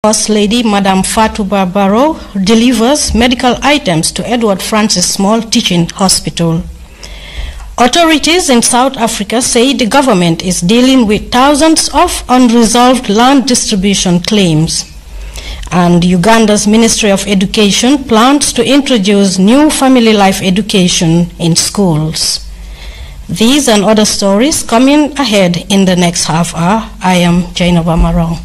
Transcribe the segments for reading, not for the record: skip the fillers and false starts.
First Lady Madame Fatouba Barrow delivers medical items to Edward Francis Small Teaching Hospital. Authorities in South Africa say the government is dealing with thousands of unresolved land distribution claims. And Uganda's Ministry of Education plans to introduce new family life education in schools. These and other stories coming ahead in the next half hour. I am Jainaba Marong.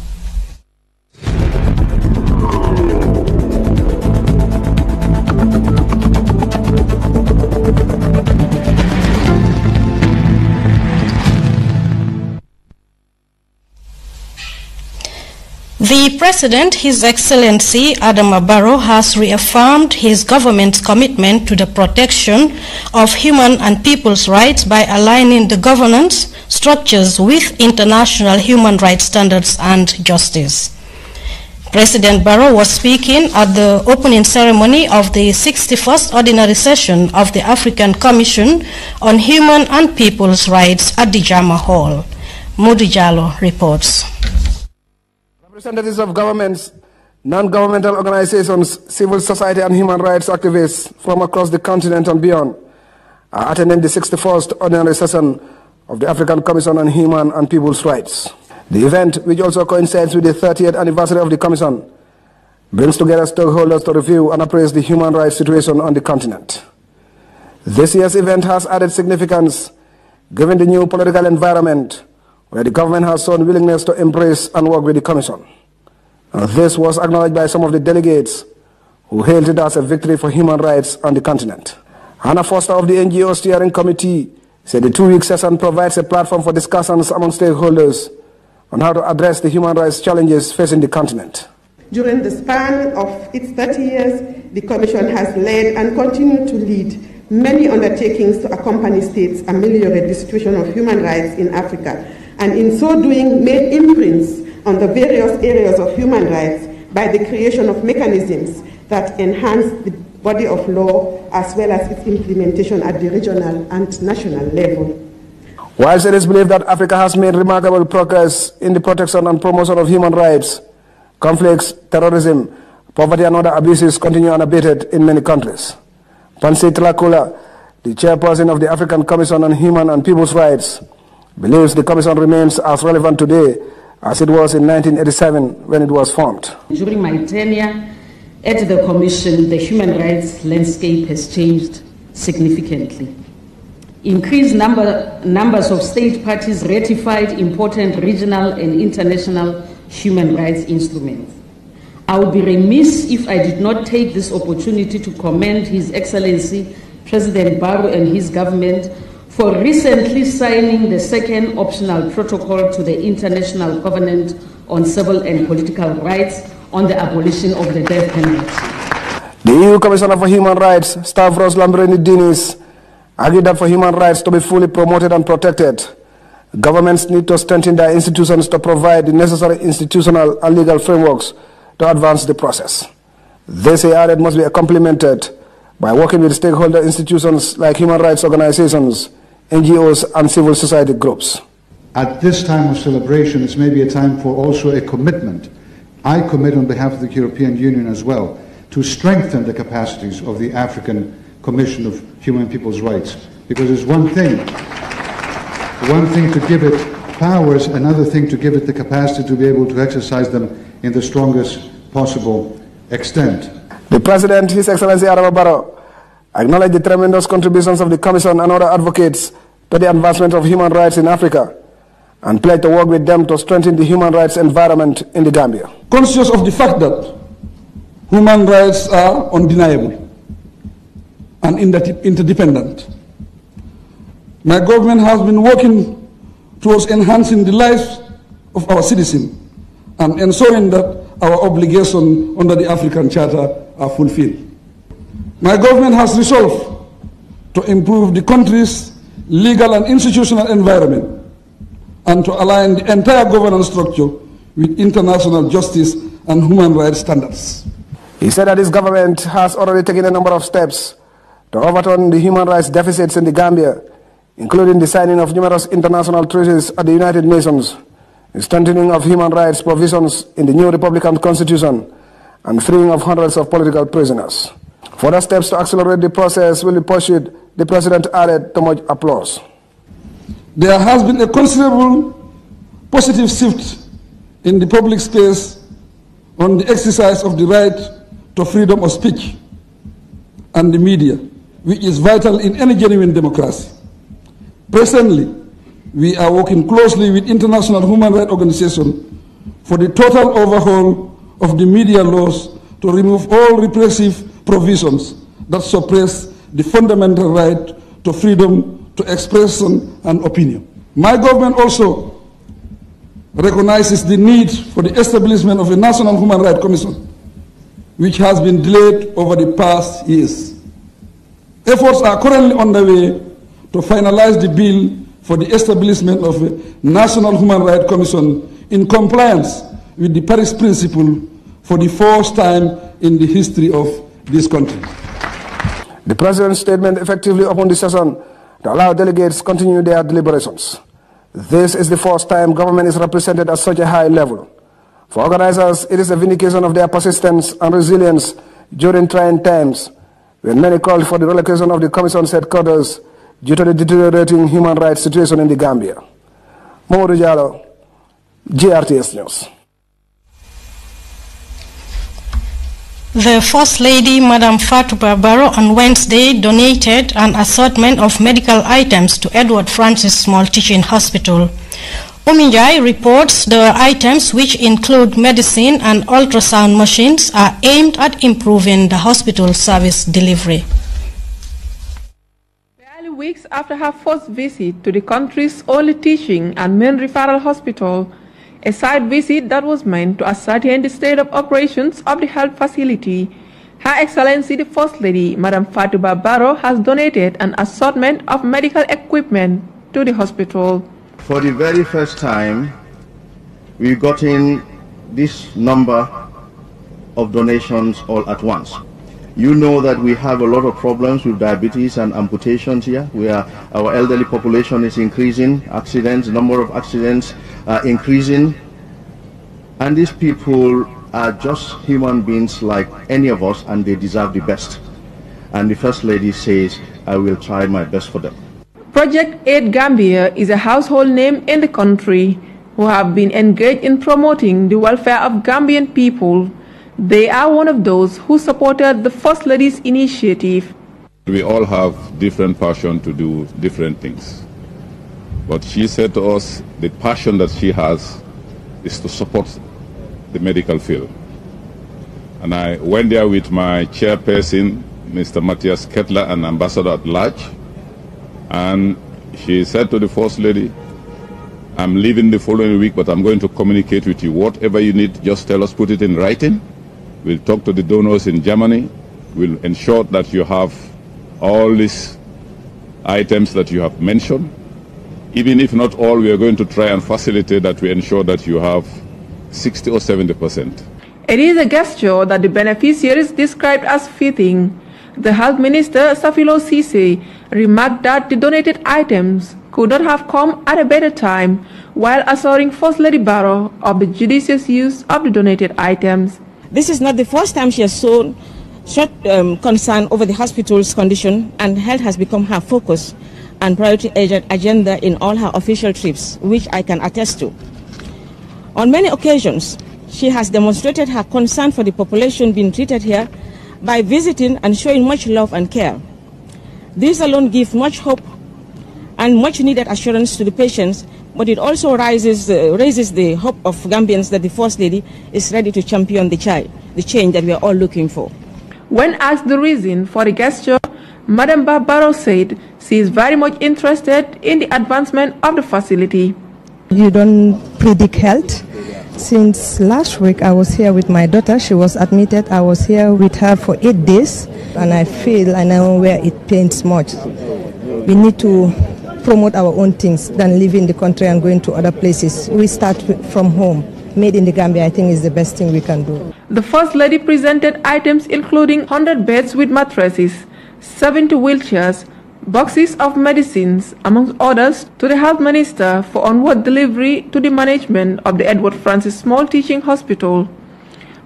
The President, His Excellency Adama Barrow, has reaffirmed his government's commitment to the protection of human and people's rights by aligning the governance structures with international human rights standards and justice. President Barrow was speaking at the opening ceremony of the 61st Ordinary Session of the African Commission on Human and People's Rights at the Jama Hall. Mudi Jallo reports. Representatives of governments, non-governmental organizations, civil society and human rights activists from across the continent and beyond are attending the 61st Ordinary Session of the African Commission on Human and People's Rights. The event, which also coincides with the 30th anniversary of the Commission, brings together stakeholders to review and appraise the human rights situation on the continent. This year's event has added significance given the new political environment where the government has shown willingness to embrace and work with the Commission. This was acknowledged by some of the delegates who hailed it as a victory for human rights on the continent. Hannah Foster of the NGO Steering Committee said the two-week session provides a platform for discussions among stakeholders on how to address the human rights challenges facing the continent. During the span of its 30 years, the Commission has led and continued to lead many undertakings to accompany states ameliorate the situation of human rights in Africa, and in so doing made imprints on the various areas of human rights by the creation of mechanisms that enhance the body of law as well as its implementation at the regional and national level. Whilst it is believed that Africa has made remarkable progress in the protection and promotion of human rights, conflicts, terrorism, poverty and other abuses continue unabated in many countries. Pansi Tlakula, the chairperson of the African Commission on Human and People's Rights, believes the Commission remains as relevant today as it was in 1987 when it was formed. During my tenure at the Commission, the human rights landscape has changed significantly. Increased numbers of state parties ratified important regional and international human rights instruments. I would be remiss if I did not take this opportunity to commend His Excellency President Barrow and his government for recently signing the second optional protocol to the International Covenant on Civil and Political Rights on the abolition of the death penalty. The EU Commissioner for Human Rights, Stavros Lambrinidis, argued that for human rights to be fully promoted and protected, governments need to strengthen their institutions to provide the necessary institutional and legal frameworks to advance the process. This, he added, must be complemented by working with stakeholder institutions like human rights organizations, NGOs and civil society groups. At this time of celebration, it's maybe a time for also a commitment. I commit on behalf of the European Union as well to strengthen the capacities of the African Commission of Human and People's Rights, because it's one thing to give it powers, another thing to give it the capacity to be able to exercise them in the strongest possible extent. The President, His Excellency Adama Barrow, acknowledged the tremendous contributions of the Commission and other advocates to the advancement of human rights in Africa and pledged to work with them to strengthen the human rights environment in the Gambia. Conscious of the fact that human rights are undeniable and interdependent, my government has been working towards enhancing the lives of our citizens and ensuring that our obligations under the African Charter are fulfilled. My government has resolved to improve the country's legal and institutional environment and to align the entire governance structure with international justice and human rights standards. He said that his government has already taken a number of steps to overturn the human rights deficits in the Gambia, including the signing of numerous international treaties at the United Nations, strengthening of human rights provisions in the new Republican Constitution, and freeing of hundreds of political prisoners. Further steps to accelerate the process will be pursued, the President added to much applause. There has been a considerable positive shift in the public space on the exercise of the right to freedom of speech and the media, which is vital in any genuine democracy. Presently, we are working closely with international human rights organizations for the total overhaul of the media laws to remove all repressive provisions that suppress the fundamental right to freedom to expression and opinion. My government also recognizes the need for the establishment of a National Human Rights Commission, which has been delayed over the past years. Efforts are currently underway to finalize the bill for the establishment of a National Human Rights Commission in compliance with the Paris Principle for the first time in the history of this country. The President's statement effectively opened the session to allow delegates to continue their deliberations. This is the first time government is represented at such a high level. For organizers, it is a vindication of their persistence and resilience during trying times, when many called for the relocation of the Commission's headquarters due to the deteriorating human rights situation in the Gambia. Mamadou Diallo, GRTS News. The First Lady, Madam Fatou Barrow, on Wednesday donated an assortment of medical items to Edward Francis Small Teaching Hospital. Uminjai reports the items, which include medicine and ultrasound machines, are aimed at improving the hospital service delivery. Barely weeks after her first visit to the country's only teaching and main referral hospital, a site visit that was meant to ascertain the state of operations of the health facility, Her Excellency the First Lady, Madam Fatou Barrow, has donated an assortment of medical equipment to the hospital. For the very first time, we got in this number of donations all at once. You know that we have a lot of problems with diabetes and amputations here. Our elderly population is increasing, number of accidents are increasing, and these people are just human beings like any of us, and they deserve the best. And the First Lady says, I will try my best for them. Project Aid Gambia is a household name in the country who have been engaged in promoting the welfare of Gambian people. They are one of those who supported the First Lady's initiative. We all have different passion to do different things. But she said to us, the passion that she has is to support the medical field. And I went there with my chairperson, Mr. Matthias Kettler, and Ambassador at Large. And she said to the First Lady, I'm leaving the following week, but I'm going to communicate with you. Whatever you need, just tell us, put it in writing. We'll talk to the donors in Germany. We'll ensure that you have all these items that you have mentioned. Even if not all, we are going to try and facilitate that we ensure that you have 60 or 70%. It is a gesture that the beneficiaries described as fitting. The Health Minister, Safilo Cisse, remarked that the donated items could not have come at a better time, while assuring First Lady Barrow of the judicious use of the donated items. This is not the first time she has shown such concern over the hospital's condition, and health has become her focus and priority agenda in all her official trips, which I can attest to. On many occasions, she has demonstrated her concern for the population being treated here by visiting and showing much love and care. This alone gives much hope and much needed assurance to the patients, but it also raises the hope of Gambians that the First Lady is ready to champion the change that we are all looking for. When asked the reason for the gesture, Madam Barrow said she is very much interested in the advancement of the facility. You don't predict health. Since last week, I was here with my daughter. She was admitted. I was here with her for 8 days, and I feel I know where it pains much. We need to promote our own things than leaving the country and going to other places. We start from home. Made in the Gambia, I think, is the best thing we can do. The First Lady presented items including 100 beds with mattresses, 70 wheelchairs, boxes of medicines, amongst others, to the health minister for onward delivery to the management of the Edward Francis Small Teaching Hospital.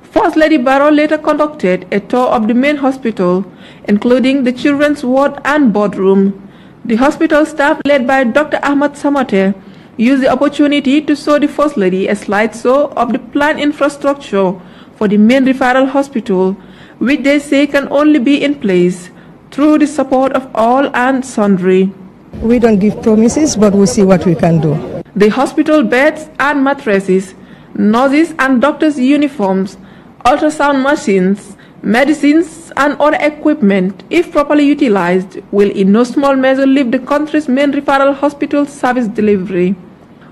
First Lady Barrow later conducted a tour of the main hospital, including the children's ward and boardroom. The hospital staff, led by Dr. Ahmad Samate, used the opportunity to show the First Lady a slideshow of the planned infrastructure for the main referral hospital, which they say can only be in place through the support of all and sundry. We don't give promises, but we'll see what we can do. The hospital beds and mattresses, nurses and doctors' uniforms, ultrasound machines, medicines and other equipment, if properly utilized, will in no small measure lift the country's main referral hospital service delivery.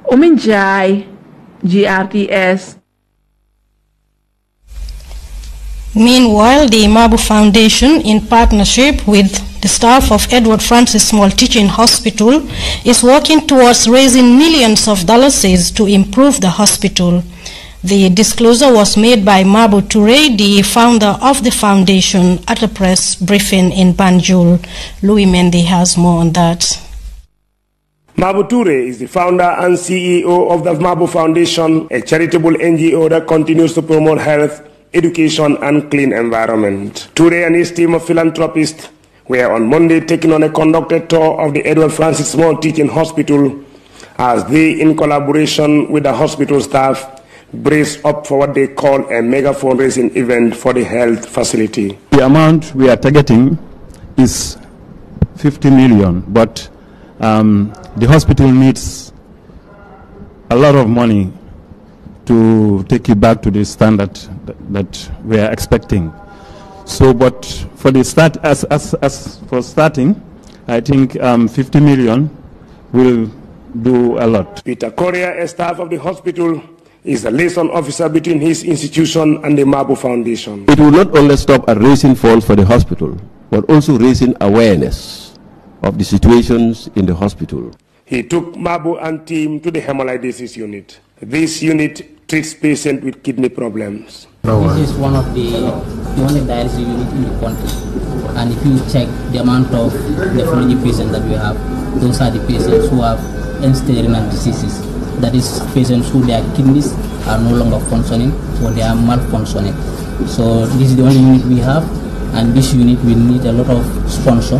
Ominjai, GRTS. Meanwhile, the Mabu Foundation, in partnership with the staff of Edward Francis Small Teaching Hospital, is working towards raising millions of dollars to improve the hospital. The disclosure was made by Mabu Toure, the founder of the foundation, at a press briefing in Banjul. Louis Mendy has more on that. Mabu Toure is the founder and CEO of the Mabu Foundation, a charitable NGO that continues to promote health, education and clean environment. Toure and his team of philanthropists were on Monday taking on a conducted tour of the Edward Francis Small Teaching Hospital as they, in collaboration with the hospital staff, brace up for what they call a mega fundraising event for the health facility. The amount we are targeting is 50 million, but the hospital needs a lot of money to take it back to the standard that we are expecting. So, but for the start, as for starting, I think 50 million will do a lot. Peter Correa, a staff of the hospital, is a liaison officer between his institution and the Mabu Foundation. It will not only stop at raising funds for the hospital, but also raising awareness of the situations in the hospital. He took Mabu and team to the hemolysis unit. This unit treats patients with kidney problems. This is one of the only dialysis unit in the country. And if you check the amount of nephrology patients that we have, those are the patients who have end-stage renal diseases. That is patients who their kidneys are no longer functioning or they are malfunctioning. So this is the only unit we have, and this unit will need a lot of sponsor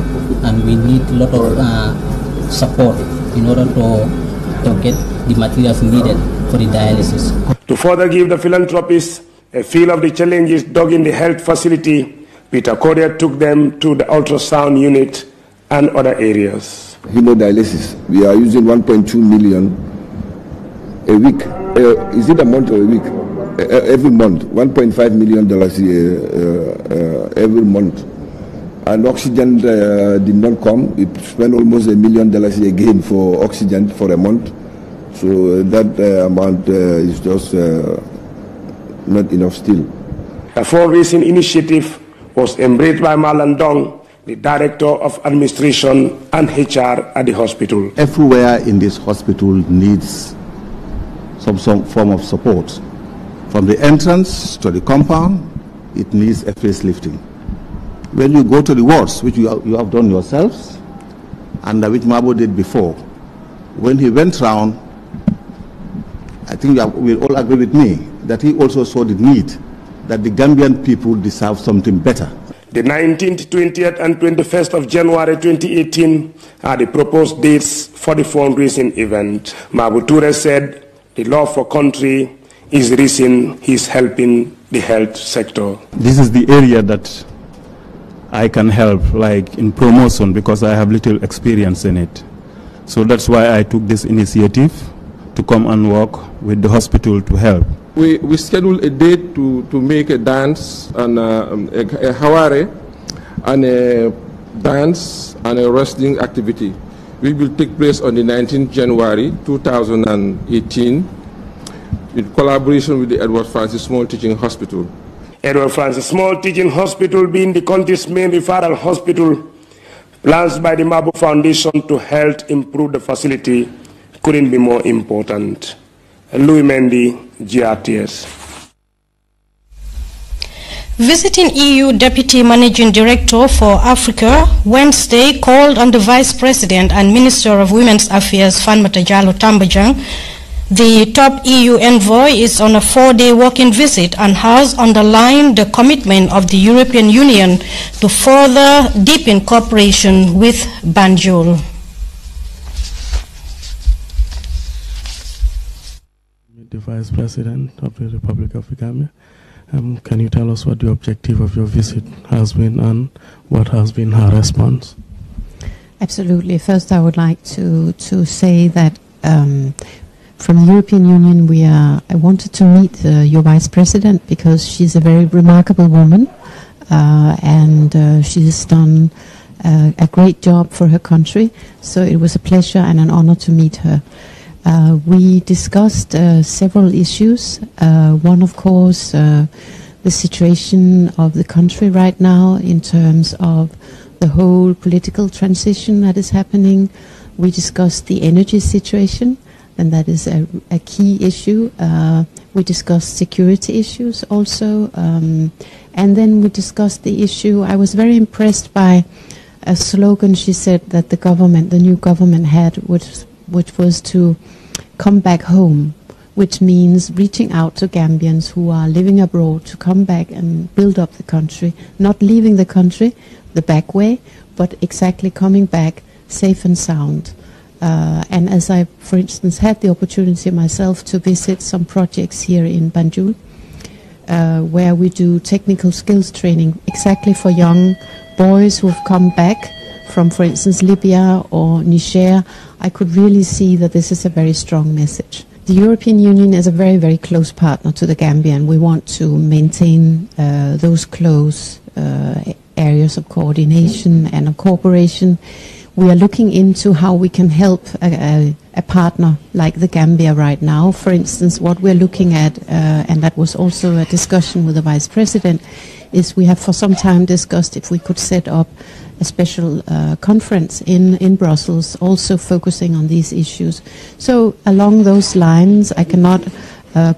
and we need a lot of support in order to get the materials needed for the dialysis. To further give the philanthropists a feel of the challenges dug in the health facility, Peter Correa took them to the ultrasound unit and other areas. Hemodialysis, we are using 1.2 million a week. Is it a month or a week? Every month, $1.5 million every month. And oxygen did not come. It spent almost $1 million again for oxygen for a month. So that amount is just not enough still. A fundraising initiative was embraced by Marlon Dong, the Director of Administration and HR at the hospital. Everywhere in this hospital needs some form of support. From the entrance to the compound, it needs a facelifting. When you go to the wards, which you have done yourselves, and which Mabo did before, when he went round, I think you will all agree with me that he also saw the need that the Gambian people deserve something better. The 19th, 20th and 21st of January 2018 are the proposed dates for the fundraising event. Mabu Toure said the love for country is the reason he's helping the health sector. This is the area that I can help, like in promotion, because I have little experience in it. So that's why I took this initiative to come and work with the hospital to help. We scheduled a date to make a dance and a haware and a dance and a wrestling activity, which will take place on the 19th January 2018 in collaboration with the Edward Francis Small Teaching Hospital. Edward Francis Small Teaching Hospital, being the country's main referral hospital, plans by the Mabu Foundation to help improve the facility couldn't be more important. Louis Mendy, GRTS. Visiting EU Deputy Managing Director for Africa Wednesday called on the Vice President and Minister of Women's Affairs Fatmata Jallow Tambajang. The top EU envoy is on a 4-day walking visit and has underlined the commitment of the European Union to further deepen cooperation with Banjul. The Vice President of the Republic of Gambia. Can you tell us what the objective of your visit has been and what has been her response? Absolutely. First, I would like to say that from the European Union, I wanted to meet your Vice President because she's a very remarkable woman and she's done a great job for her country. So it was a pleasure and an honor to meet her. We discussed several issues. One, of course, the situation of the country right now in terms of the whole political transition that is happening. We discussed the energy situation, and that is a key issue. We discussed security issues also. And then we discussed the issue. I was very impressed by a slogan she said that the new government had, which was to come back home, which means reaching out to Gambians who are living abroad to come back and build up the country, not leaving the country the back way, but exactly coming back safe and sound. And as I, for instance, had the opportunity myself to visit some projects here in Banjul, where we do technical skills training exactly for young boys who have come back from, for instance, Libya or Niger, I could really see that this is a very strong message. The European Union is a very, very close partner to the Gambia, and we want to maintain those close areas of coordination and of cooperation. We are looking into how we can help a partner like the Gambia right now. For instance, what we're looking at, and that was also a discussion with the Vice President, is we have for some time discussed if we could set up a special conference in Brussels, also focusing on these issues. So along those lines, I cannot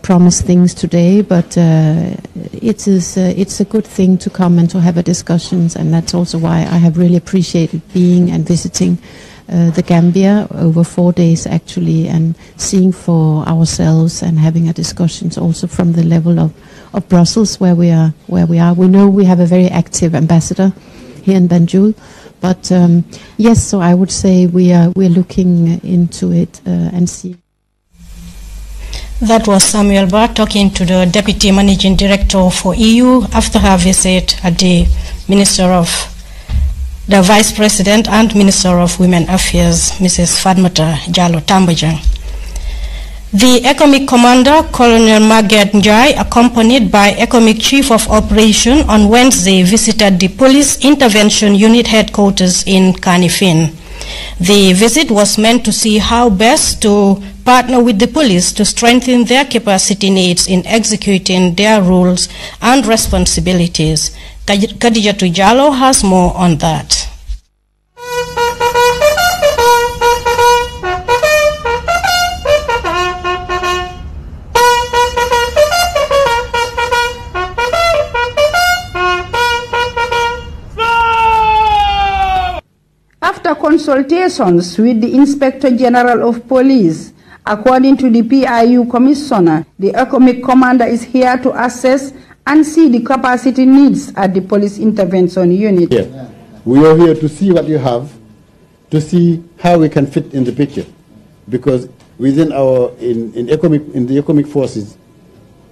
promise things today, but it's a good thing to come and to have a discussions, and that's also why I have really appreciated being and visiting the Gambia over 4 days actually, and seeing for ourselves and having a discussions also from the level of Brussels where we are. We know we have a very active ambassador here in Banjul, but yes, so I would say we're looking into it and see. That was Samuel Barr talking to the Deputy Managing Director for EU after her visit at the Vice President and Minister of Women Affairs, Mrs. Fatmata Jallow Tambajang. The Economic Commander, Colonel Margaret Njai, accompanied by Economic Chief of Operation, on Wednesday visited the Police Intervention Unit headquarters in Kanifing. The visit was meant to see how best to partner with the police to strengthen their capacity needs in executing their roles and responsibilities. Khadijatu Jallow has more on that. After consultations with the Inspector General of Police, according to the PIU Commissioner, the Economic Commander is here to assess and see the capacity needs at the Police Intervention Unit. Yeah. We are here to see what you have, to see how we can fit in the picture, because within in the economic forces,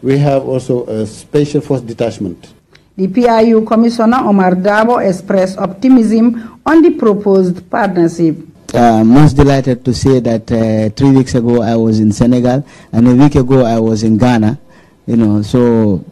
we have also a special force detachment. The PIU Commissioner Omar Dabo expressed optimism on the proposed partnership. Most delighted to say that 3 weeks ago I was in Senegal, and a week ago I was in Ghana, so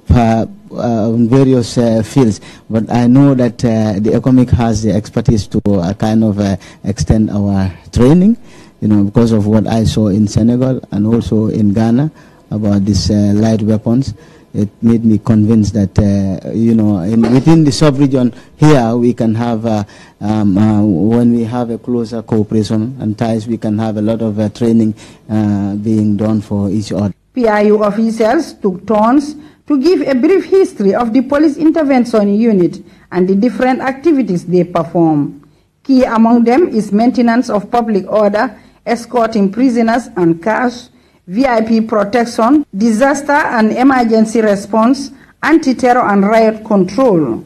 on various fields. But I know that the economic has the expertise to kind of extend our training, because of what I saw in Senegal and also in Ghana about these light weapons. It made me convinced that, within the sub-region here, we can have, when we have a closer cooperation and ties, we can have a lot of training being done for each other. PIU officials took turns to to give a brief history of the police intervention unit and the different activities they perform. Key among them is maintenance of public order, escorting prisoners and cash, VIP protection, disaster and emergency response, anti-terror and riot control.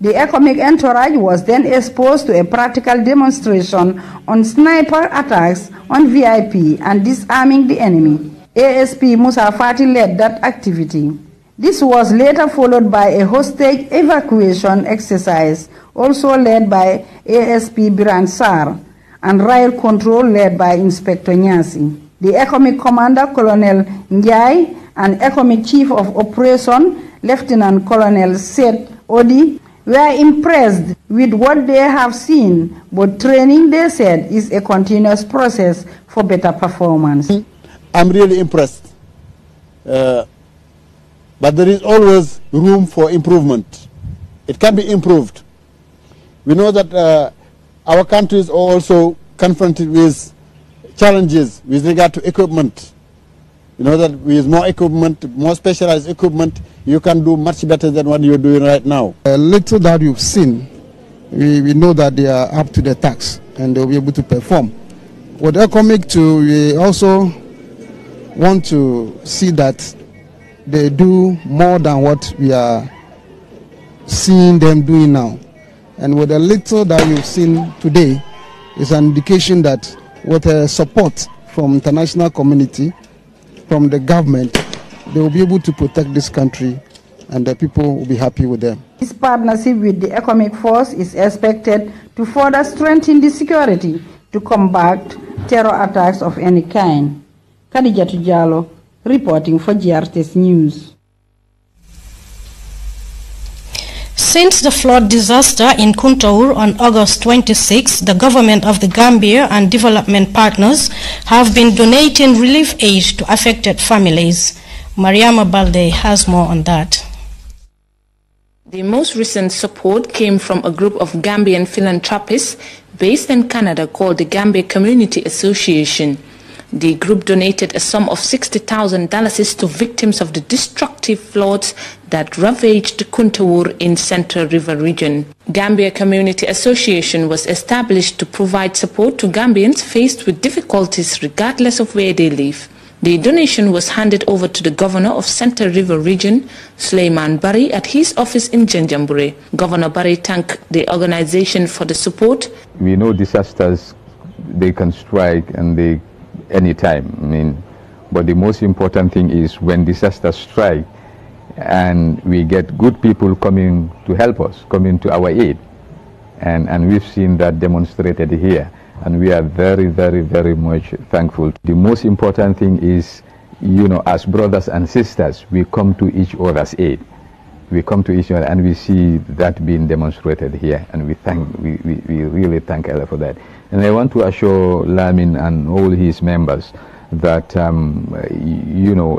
The economic entourage was then exposed to a practical demonstration on sniper attacks on VIP and disarming the enemy. ASP Musa Fati led that activity. This was later followed by a hostage evacuation exercise, also led by ASP Biran Sar, and riot control led by Inspector Nyasi. The economic commander, Colonel Njai, and economic chief of operation, Lieutenant Colonel Seth Odi, were impressed with what they have seen, but training, they said, is a continuous process for better performance. I'm really impressed. But there is always room for improvement. It can be improved. We know that our countries are also confronted with challenges with regard to equipment. You know that with more equipment, more specialized equipment, you can do much better than what you're doing right now. A little that you've seen, we know that they are up to the task and they'll be able to perform. With economic too, we also want to see that they do more than what we are seeing them doing now. And with a little that you've seen today is an indication that with support from international community, from the government, they will be able to protect this country and the people will be happy with them. This partnership with the economic force is expected to further strengthen the security to combat terror attacks of any kind. Khadija Tujalo, reporting for GRTS News. Since the flood disaster in Kuntaur on August 26, the government of the Gambia and development partners have been donating relief aid to affected families. Mariama Balde has more on that. The most recent support came from a group of Gambian philanthropists based in Canada called the Gambia Community Association. The group donated a sum of $60,000 to victims of the destructive floods that ravaged Kuntaur in Central River region. Gambia Community Association was established to provide support to Gambians faced with difficulties regardless of where they live. The donation was handed over to the governor of Central River region, Suleiman Barry, at his office in Janjanbureh. Governor Barry thanked the organization for the support. We know disasters, they can strike and anytime. But the most important thing is when disasters strike and we get good people coming to help us, coming to our aid. And we've seen that demonstrated here. And we are very, very, very much thankful. The most important thing is, as brothers and sisters, we come to each other's aid. We come to each other and we see that being demonstrated here. And we really thank Allah for that. And I want to assure Lamin and all his members that,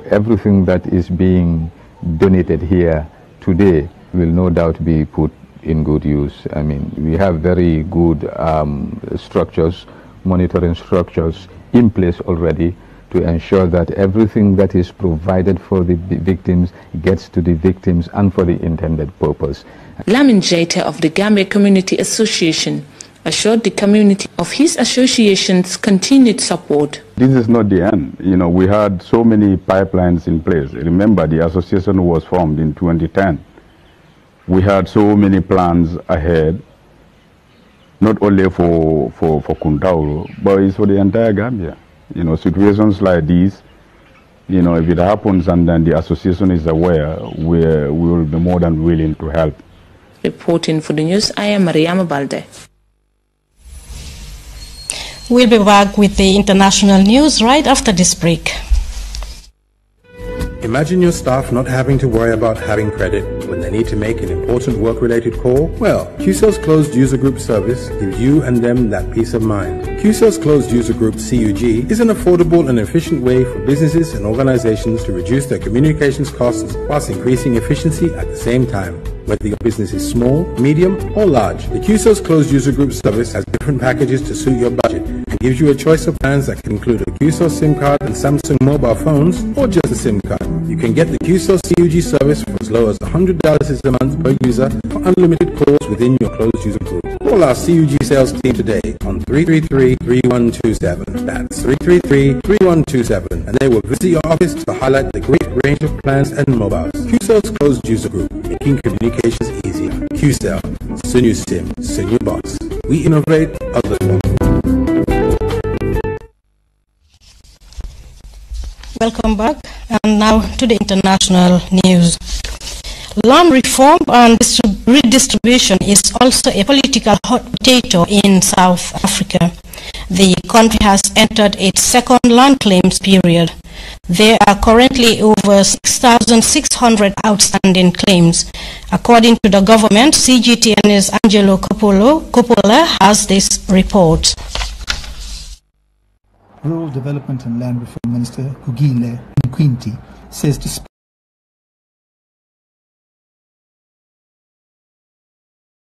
everything that is being donated here today will no doubt be put in good use. We have very good structures, monitoring structures in place already to ensure that everything that is provided for the victims gets to the victims and for the intended purpose. Lamin Jaita of the Gambia Community Association assured the community of his association's continued support. This is not the end. We had so many pipelines in place. Remember, the association was formed in 2010. We had so many plans ahead, not only for Kuntaur, but it's for the entire Gambia. Situations like these, if it happens and then the association is aware, we will be more than willing to help. Reporting for the news, I am Mariama Balde. We'll be back with the international news right after this break. Imagine your staff not having to worry about having credit when they need to make an important work-related call. Well, QCell's Closed User Group service gives you and them that peace of mind. QCell's Closed User Group CUG is an affordable and efficient way for businesses and organizations to reduce their communications costs whilst increasing efficiency at the same time. Whether your business is small, medium, or large, the QCell's Closed User Group service has different packages to suit your budget and gives you a choice of plans that can include a QCell SIM card and Samsung mobile phones, or just a SIM card. You can get the QCell CUG service for as low as $100 a month per user for unlimited calls within your closed user group. Call our CUG sales team today on 333-3127. That's 333-3127, and they will visit your office to highlight the great range of plans and mobiles. QCell's closed user group, making communications easier. QCell, Sunu SIM, Sunu Boss. We innovate, others follow. Welcome back, and now to the international news. Land reform and redistribution is also a political hot potato in South Africa. The country has entered its second land claims period. There are currently over 6,600 outstanding claims. According to the government, CGTN's Angelo Coppola has this report. Rural Development and Land Reform Minister Hugile Nkwinti says despite